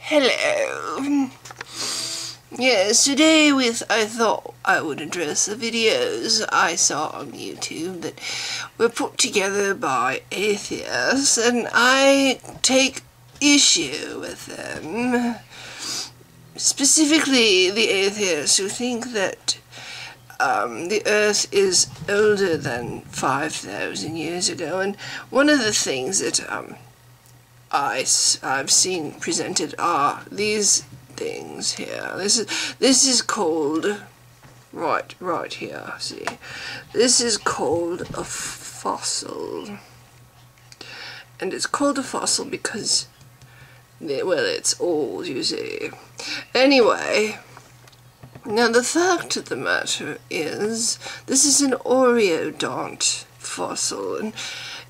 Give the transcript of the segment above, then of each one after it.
Hello. Yes, today I thought I would address the videos I saw on YouTube that were put together by atheists, and I take issue with them. Specifically, the atheists who think that the Earth is older than 5,000 years ago, and one of the things that I've seen presented are these things here. This is called right here. See, this is called a fossil, and it's called a fossil because, well, it's old, you see. Anyway, now the fact of the matter is, this is an oreodont fossil, and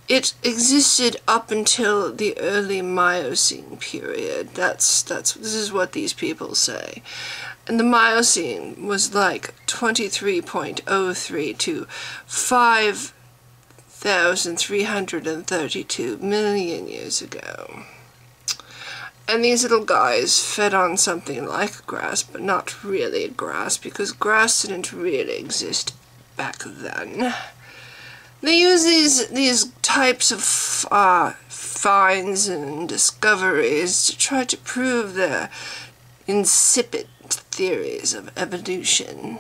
it existed up until the early Miocene period. This is what these people say. And the Miocene was like 23.03 to 5,332 million years ago. And these little guys fed on something like grass, but not really grass, because grass didn't really exist back then. They use these types of finds and discoveries to try to prove their insipid theories of evolution.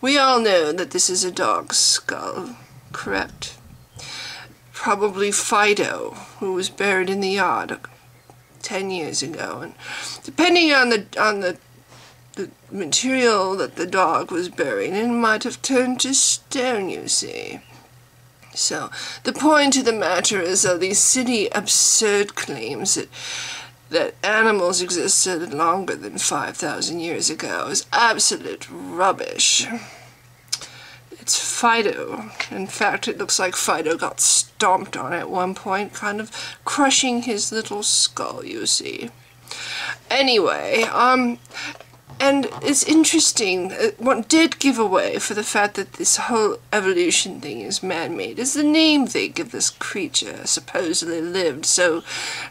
We all know that this is a dog's skull, correct? Probably Fido, who was buried in the yard 10 years ago, and depending on the material that the dog was buried in, might have turned to stone, you see. So, the point of the matter is that these silly, absurd claims that animals existed longer than 5,000 years ago is absolute rubbish. It's Fido. In fact, it looks like Fido got stomped on at one point, kind of crushing his little skull, you see. Anyway, and it's interesting, what did give away for the fact that this whole evolution thing is man-made is the name they give this creature, supposedly lived so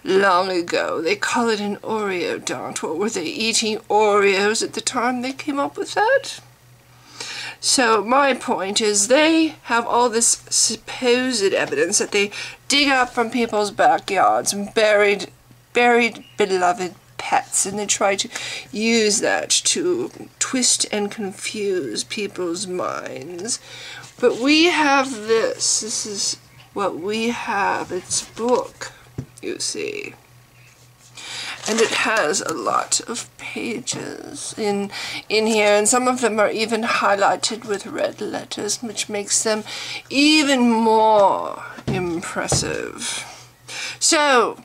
long ago. They call it an oreodont. What, were they eating Oreos at the time they came up with that? So my point is, they have all this supposed evidence that they dig up from people's backyards and buried beloved pets, and they try to use that to twist and confuse people's minds. But we have this. This is what we have. It's a book, you see. And it has a lot of pages in here, and some of them are even highlighted with red letters, which makes them even more impressive. So,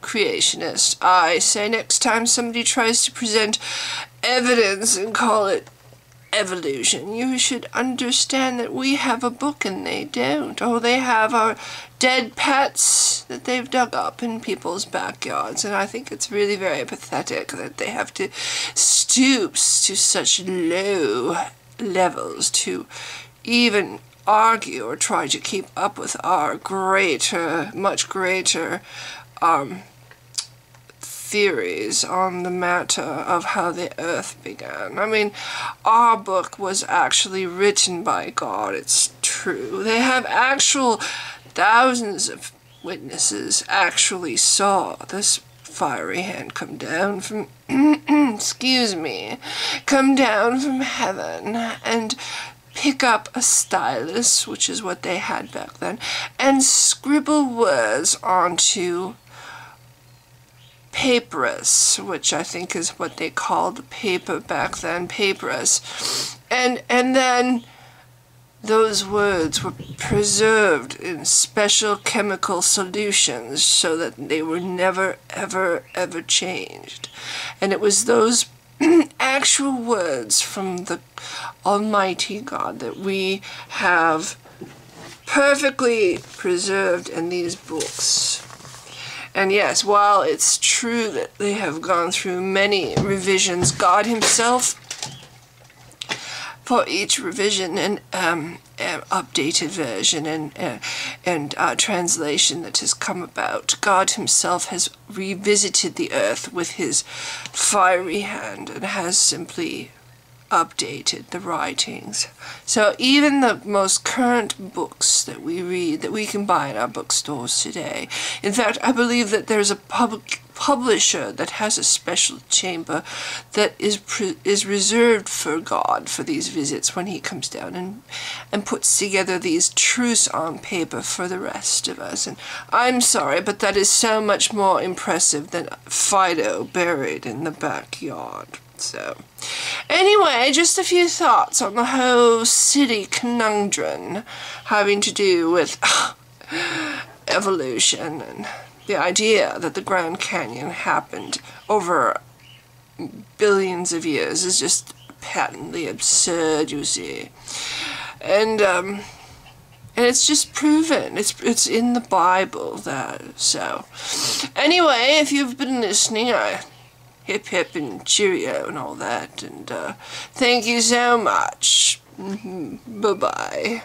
creationist, I say next time somebody tries to present evidence and call it evolution, you should understand that we have a book and they don't. Oh, they have our dead pets that they've dug up in people's backyards, and I think it's really very pathetic that they have to stoop to such low levels to even argue or try to keep up with our much greater theories on the matter of how the earth began. I mean, our book was actually written by God, it's true. They have actual thousands of witnesses actually saw this fiery hand come down from excuse me, come down from heaven and pick up a stylus, which is what they had back then, and scribble words onto papyrus, which I think is what they called paper back then, papyrus, and then those words were preserved in special chemical solutions so that they were never, ever, ever changed. And it was those actual words from the Almighty God that we have perfectly preserved in these books. And yes, while it's true that they have gone through many revisions, God himself, for each revision and updated version and translation that has come about, God himself has revisited the earth with his fiery hand and has simply updated the writings. So even the most current books that we read, that we can buy in our bookstores today, in fact, I believe that there's a publisher that has a special chamber that is reserved for God for these visits when he comes down and puts together these truths on paper for the rest of us. And I'm sorry, but that is so much more impressive than Fido buried in the backyard. So, anyway, just a few thoughts on the whole city conundrum having to do with evolution and the idea that the Grand Canyon happened over billions of years is just patently absurd, you see. And it's just proven. It's in the Bible, that. So, anyway, if you've been listening, hip hip and cheerio and all that, and thank you so much. Bye-bye.